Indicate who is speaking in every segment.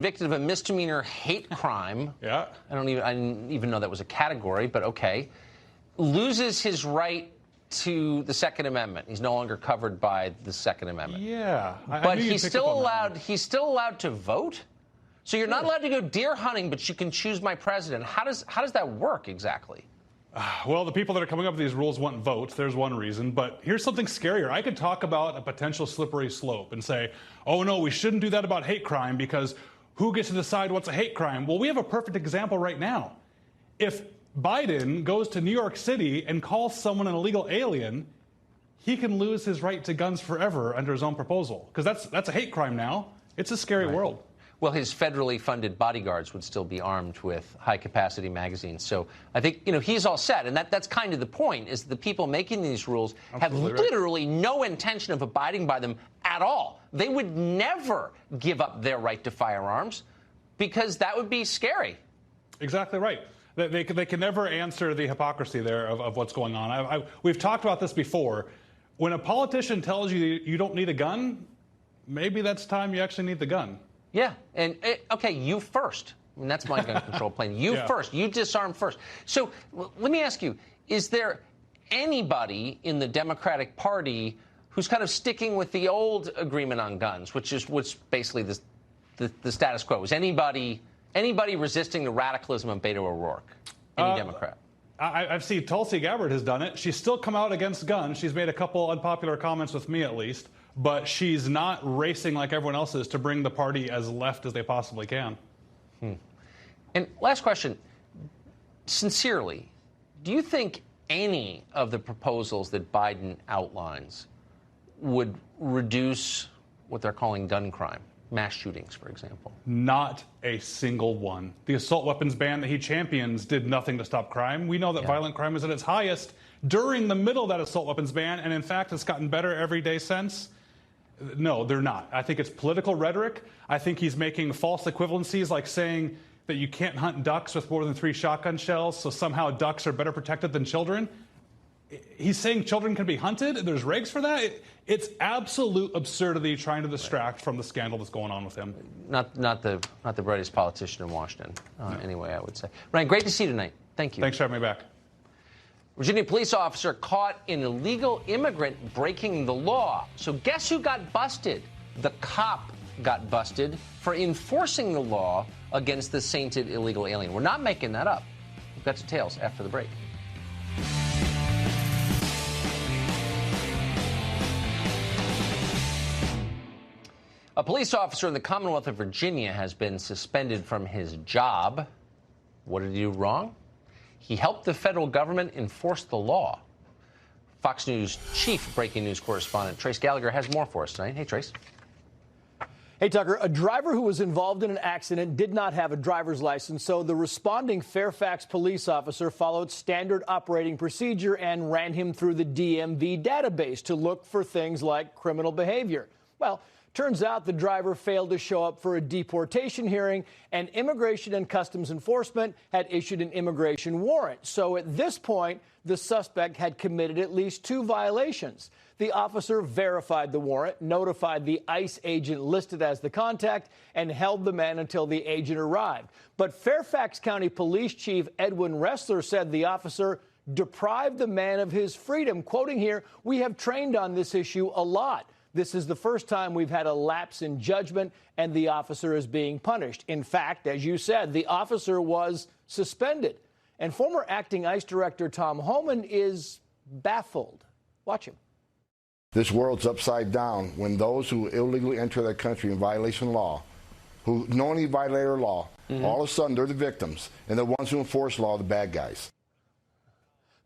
Speaker 1: Convicted of a misdemeanor hate crime.
Speaker 2: Yeah.
Speaker 1: I didn't even know that was a category, but okay. Loses his right to the Second Amendment. He's no longer covered by the Second Amendment.
Speaker 2: Yeah.
Speaker 1: But he's still allowed to vote? So you're not allowed to go deer hunting, but you can choose my president. How does that work exactly?
Speaker 2: Well, the people that are coming up with these rules want votes. There's one reason. But here's something scarier. I could talk about a potential slippery slope and say, oh, no, we shouldn't do that about hate crime because who gets to decide what's a hate crime? Well, we have a perfect example right now. If Biden goes to New York City and calls someone an illegal alien, he can lose his right to guns forever under his own proposal. Because that's a hate crime now. It's a scary world.
Speaker 1: Well, his federally funded bodyguards would still be armed with high-capacity magazines. So I think, he's all set. And that's kind of the point, is the people making these rules have literally no intention of abiding by them at all. They would never give up their right to firearms because that would be scary.
Speaker 2: Exactly right. They can never answer the hypocrisy there of what's going on. We've talked about this before. When a politician tells you you don't need a gun, maybe that's time you actually need the gun.
Speaker 1: Yeah, and okay, you first. I mean, that's my gun control plan. You first. You disarm first. So let me ask you, is there anybody in the Democratic Party who's kind of sticking with the old agreement on guns, which is basically the status quo? Is anybody resisting the radicalism of Beto O'Rourke? Any Democrat?
Speaker 2: I've seen Tulsi Gabbard has done it. She's still come out against guns. She's made a couple unpopular comments with me, at least. But she's not racing like everyone else is to bring the party as left as they possibly can.
Speaker 1: And last question. Sincerely, do you think any of the proposals that Biden outlines would reduce what they're calling gun crime? Mass shootings, for example.
Speaker 2: Not a single one. The assault weapons ban that he champions did nothing to stop crime. We know that violent crime is at its highest during the middle of that assault weapons ban, and in fact, it's gotten better every day since. No, they're not. I think it's political rhetoric. I think he's making false equivalencies, like saying that you can't hunt ducks with more than 3 shotgun shells, so somehow ducks are better protected than children. He's saying children can be hunted. There's regs for that. It's absolute absurdity trying to distract from the scandal that's going on with him.
Speaker 1: Not the brightest politician in Washington, anyway, I would say. Ryan, great to see you tonight. Thank you.
Speaker 2: Thanks for having me back.
Speaker 1: Virginia police officer caught an illegal immigrant breaking the law. So guess who got busted? The cop got busted for enforcing the law against the sainted illegal alien. We're not making that up. We've got details after the break. A police officer in the Commonwealth of Virginia has been suspended from his job. What did he do wrong? He helped the federal government enforce the law. Fox News chief breaking news correspondent Trace Gallagher has more for us tonight. Hey, Trace.
Speaker 3: Hey, Tucker. A driver who was involved in an accident did not have a driver's license, so the responding Fairfax police officer followed standard operating procedure and ran him through the DMV database to look for things like criminal behavior. Well, turns out the driver failed to show up for a deportation hearing, and Immigration and Customs Enforcement had issued an immigration warrant. So at this point, the suspect had committed at least 2 violations. The officer verified the warrant, notified the ICE agent listed as the contact, and held the man until the agent arrived. But Fairfax County Police Chief Edwin Ressler said the officer deprived the man of his freedom. Quoting here, "We have trained on this issue a lot. This is the first time we've had a lapse in judgment, and the officer is being punished." In fact, as you said, the officer was suspended. And former acting ICE Director Tom Homan is baffled. Watch him.
Speaker 4: This world's upside down when those who illegally enter the country in violation of law, who knowingly violate our law, all of a sudden they're the victims, and the ones who enforce law are the bad guys.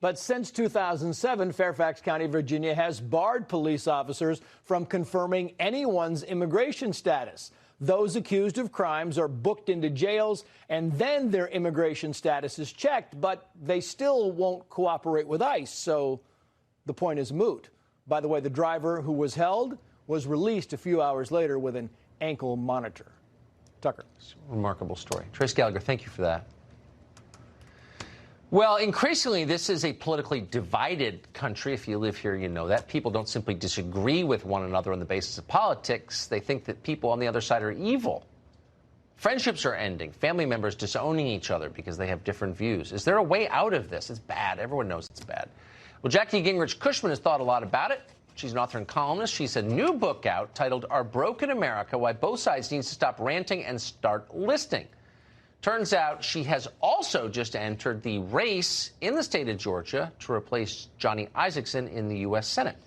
Speaker 3: But since 2007, Fairfax County, Virginia has barred police officers from confirming anyone's immigration status. Those accused of crimes are booked into jails, and then their immigration status is checked, but they still won't cooperate with ICE, so the point is moot. By the way, the driver who was held was released a few hours later with an ankle monitor. Tucker.
Speaker 1: Remarkable story. Trace Gallagher, thank you for that. Well, increasingly, this is a politically divided country. If you live here, you know that. People don't simply disagree with one another on the basis of politics. They think that people on the other side are evil. Friendships are ending. Family members disowning each other because they have different views. Is there a way out of this? It's bad. Everyone knows it's bad. Well, Jackie Gingrich Cushman has thought a lot about it. She's an author and columnist. She's a new book out titled Our Broken America, Why Both Sides Need to Stop Ranting and Start Listening. Turns out she has also just entered the race in the state of Georgia to replace Johnny Isakson in the U.S. Senate.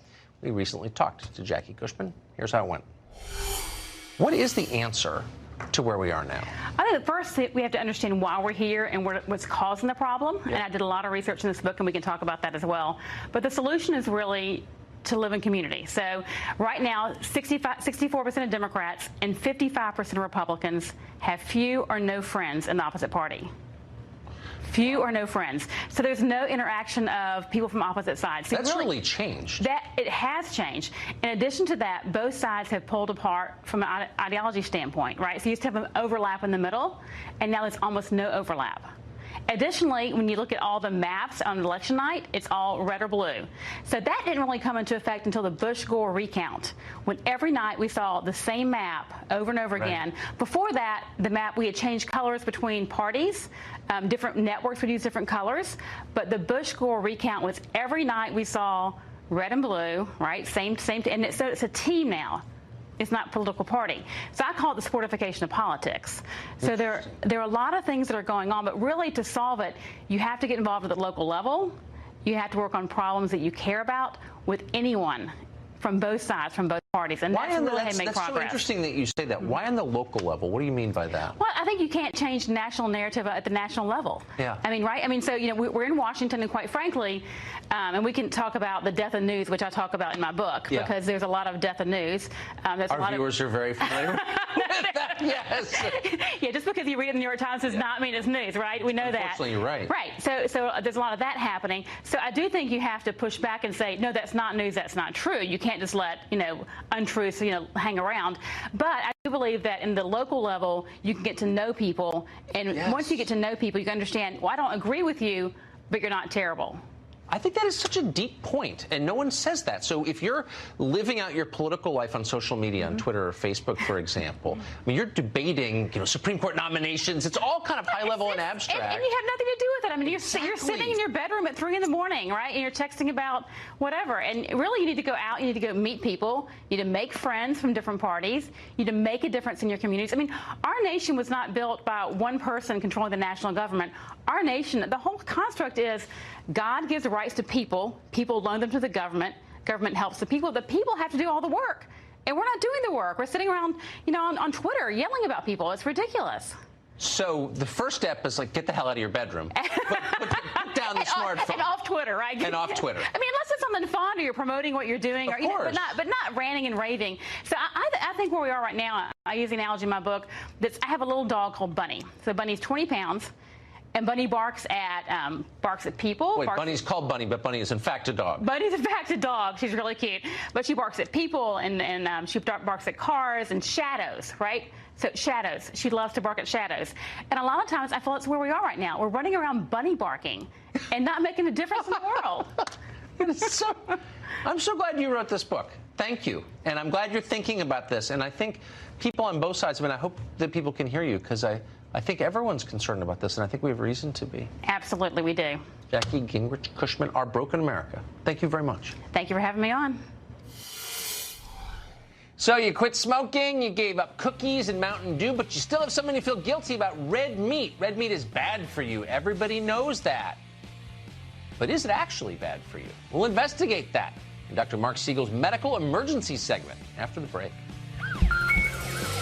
Speaker 1: We recently talked to Jackie Cushman. Here's how it went. What is the answer to where we are now?
Speaker 5: I think first we have to understand why we're here and what's causing the problem. Yep. And I did a lot of research in this book, and we can talk about that as well. But the solution is really to live in community. So right now, 64% of Democrats and 55% of Republicans have few or no friends in the opposite party. Few or no friends. So there's no interaction of people from opposite sides. So
Speaker 1: That's really changed.
Speaker 5: It has changed. In addition to that, both sides have pulled apart from an ideology standpoint, right? So you used to have an overlap in the middle, and now there's almost no overlap. Additionally, when you look at all the maps on election night, it's all red or blue. So that didn't really come into effect until the Bush-Gore recount, when every night we saw the same map over and over again. Before that, the map, we had changed colors between parties. Different networks would use different colors. But the Bush-Gore recount was every night we saw red and blue, right? Same, and so it's a team now. It's not a political party. So I call it the sportification of politics. So there are a lot of things that are going on, but really to solve it, you have to get involved at the local level. You have to work on problems that you care about with anyone from both sides, from both parties, and that's really how you make progress.
Speaker 1: That's so interesting that you say that. Why on the local level? What do you mean by that?
Speaker 5: Well, I think you can't change the national narrative at the national level.
Speaker 1: Yeah.
Speaker 5: I mean, right? I mean, so, we're in Washington, and quite frankly, and we can talk about the death of news, which I talk about in my book, because there's a lot of death of news.
Speaker 1: Our viewers are very familiar with that, yes.
Speaker 5: Yeah, just because you read it in the New York Times does not mean it's news, right? We know that.
Speaker 1: Unfortunately, you're right.
Speaker 5: Right. So there's a lot of that happening. So I do think you have to push back and say, no, that's not news, that's not true. You can't just let, untruths, hang around. But I do believe that in the local level, you can get to know people. And once you get to know people, you can understand, well, I don't agree with you, but you're not terrible.
Speaker 1: I think that is such a deep point, and no one says that. So if you're living out your political life on social media, on Twitter or Facebook, for example, I mean, you're debating, Supreme Court nominations. It's all kind of high level and abstract.
Speaker 5: And you have nothing to do with it. I mean, you're sitting in your bedroom at 3 in the morning, right? And you're texting about whatever. And really, you need to go out. You need to go meet people. You need to make friends from different parties. You need to make a difference in your communities. I mean, our nation was not built by one person controlling the national government. Our nation, the whole construct is God gives the rights to people. People loan them to the government. Government helps the people. The people have to do all the work. And we're not doing the work. We're sitting around, on Twitter yelling about people. It's ridiculous.
Speaker 1: So the first step is get the hell out of your bedroom. Put down the smartphone.
Speaker 5: And off Twitter, right?
Speaker 1: And off Twitter.
Speaker 5: I mean, unless it's something fun or you're promoting what you're doing,
Speaker 1: of course.
Speaker 5: but not ranting and raving. So I think where we are right now, I use the analogy in my book. I have a little dog called Bunny. So Bunny's 20 pounds. And Bunny barks at people.
Speaker 1: Wait, Bunny's called Bunny, but Bunny is in fact a dog.
Speaker 5: Bunny's in fact a dog. She's really cute. But she barks at people, and she barks at cars and shadows, right? So shadows. She loves to bark at shadows. And a lot of times I feel that's where we are right now. We're running around bunny barking and not making a difference in the world.
Speaker 1: I'm so glad you wrote this book. Thank you. And I'm glad you're thinking about this. And I think people on both sides, I hope that people can hear you, because I think everyone's concerned about this, and I think we have reason to be.
Speaker 5: Absolutely, we do.
Speaker 1: Jackie Gingrich Cushman, Our Broken America. Thank you very much.
Speaker 5: Thank you for having me on.
Speaker 1: So you quit smoking, you gave up cookies and Mountain Dew, but you still have something to feel guilty about: red meat. Red meat is bad for you. Everybody knows that. But is it actually bad for you? We'll investigate that in Dr. Mark Siegel's Medical Emergency segment after the break.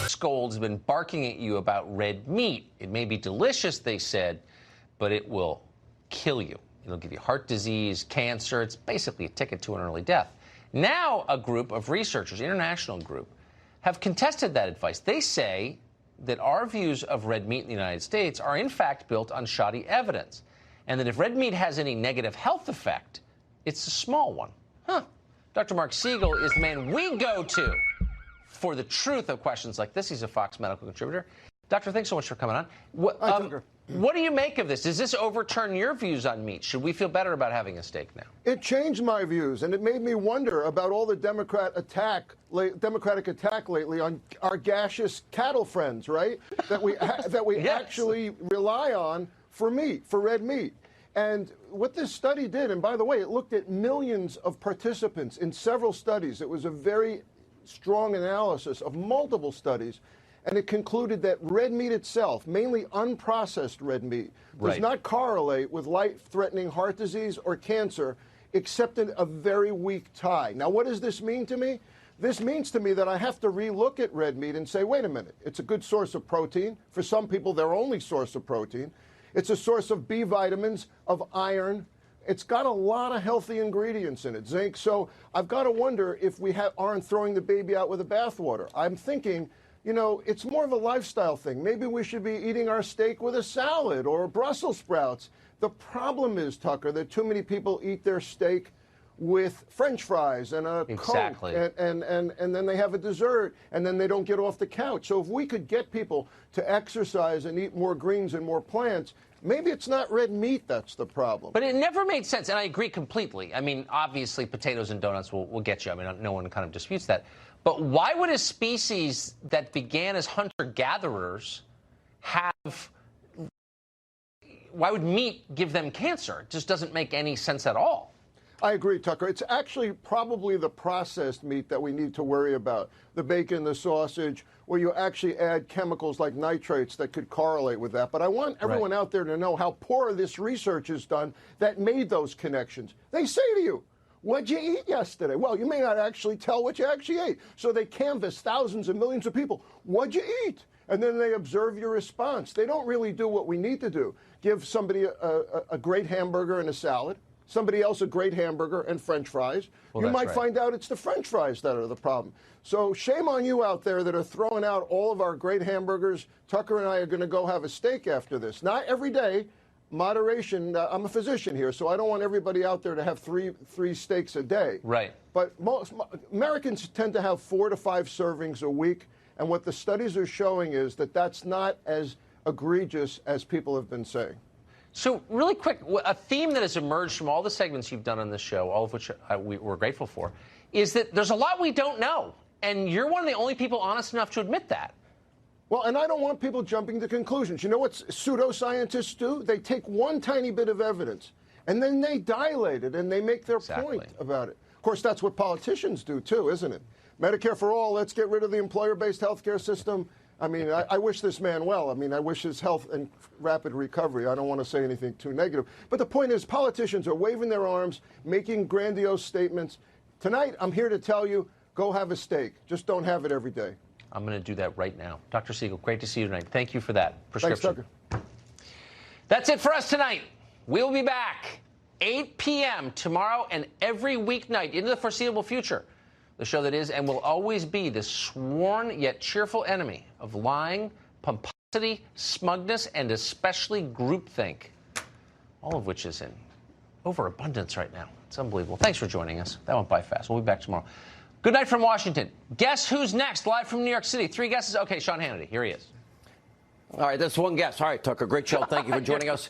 Speaker 1: Scolds have been barking at you about red meat. It may be delicious, they said, but it will kill you. It'll give you heart disease, cancer. It's basically a ticket to an early death. Now a group of researchers, international group, have contested that advice. They say that our views of red meat in the United States are in fact built on shoddy evidence, and that if red meat has any negative health effect, it's a small one. Dr. Mark Siegel is the man we go to for the truth of questions like this. He's a Fox medical contributor. Doctor, thanks so much for coming on. What do you make of this? Does this overturn your views on meat? Should we feel better about having a steak now?
Speaker 6: It changed my views, and it made me wonder about all the Democratic attack lately on our gaseous cattle friends, right? That we yes. actually rely on for meat, for red meat. And what this study did, and by the way, it looked at millions of participants in several studies. It was a very strong analysis of multiple studies. And it concluded that red meat itself, mainly unprocessed red meat, does not correlate with life-threatening heart disease or cancer, except in a very weak tie. Now, what does this mean to me? This means to me that I have to relook at red meat and say, wait a minute, it's a good source of protein. For some people, their only source of protein. It's a source of B vitamins, of iron. It's got a lot of healthy ingredients in it, zinc. So I've got to wonder if we aren't throwing the baby out with the bathwater. I'm thinking, you know, it's more of a lifestyle thing. Maybe we should be eating our steak with a salad or Brussels sprouts. The problem is, Tucker, that too many people eat their steak with French fries and a Coke, and then they have a dessert, and then they don't get off the couch. So if we could get people to exercise and eat more greens and more plants, maybe it's not red meat that's the problem.
Speaker 1: But it never made sense, and I agree completely. I mean, obviously, potatoes and donuts will get you. I mean, no one kind of disputes that. But why would a species that began as hunter-gatherers why would meat give them cancer? It just doesn't make any sense at all.
Speaker 6: I agree, Tucker. It's actually probably the processed meat that we need to worry about. The bacon, the sausage, where you actually add chemicals like nitrates that could correlate with that. But I want everyone out there to know how poor this research is done that made those connections. They say to you, what'd you eat yesterday? Well, you may not actually tell what you actually ate. So they canvass thousands and millions of people. What'd you eat? And then they observe your response. They don't really do what we need to do. Give somebody a great hamburger and a salad. Somebody else a great hamburger and French fries. Well, you might find out it's the French fries that are the problem. So shame on you out there that are throwing out all of our great hamburgers. Tucker and I are going to go have a steak after this. Not every day. Moderation. I'm a physician here, so I don't want everybody out there to have three steaks a day.
Speaker 1: Right.
Speaker 6: But most Americans tend to have 4 to 5 servings a week, and what the studies are showing is that that's not as egregious as people have been saying.
Speaker 1: So really quick, a theme that has emerged from all the segments you've done on this show, all of which we're grateful for, is that there's a lot we don't know. And you're one of the only people honest enough to admit that.
Speaker 6: Well, and I don't want people jumping to conclusions. You know what pseudoscientists do? They take one tiny bit of evidence, and then they dilate it, and they make their point about it. Of course, that's what politicians do, too, isn't it? Medicare for all, let's get rid of the employer-based health care system. I mean, I wish this man well. I mean, I wish his health and rapid recovery. I don't want to say anything too negative. But the point is, politicians are waving their arms, making grandiose statements. Tonight, I'm here to tell you, go have a steak. Just don't have it every day.
Speaker 1: I'm going to do that right now. Dr. Siegel, great to see you tonight. Thank you for that prescription.
Speaker 6: Thanks, Tucker.
Speaker 1: That's it for us tonight. We'll be back 8 p.m. tomorrow and every weeknight into the foreseeable future. The show that is and will always be the sworn yet cheerful enemy of lying, pomposity, smugness, and especially groupthink. All of which is in overabundance right now. It's unbelievable. Thanks for joining us. That went by fast. We'll be back tomorrow. Good night from Washington. Guess who's next? Live from New York City. 3 guesses. Okay, Sean Hannity. Here he is.
Speaker 7: All right, that's one guess. All right, Tucker, great show. Thank you for joining us.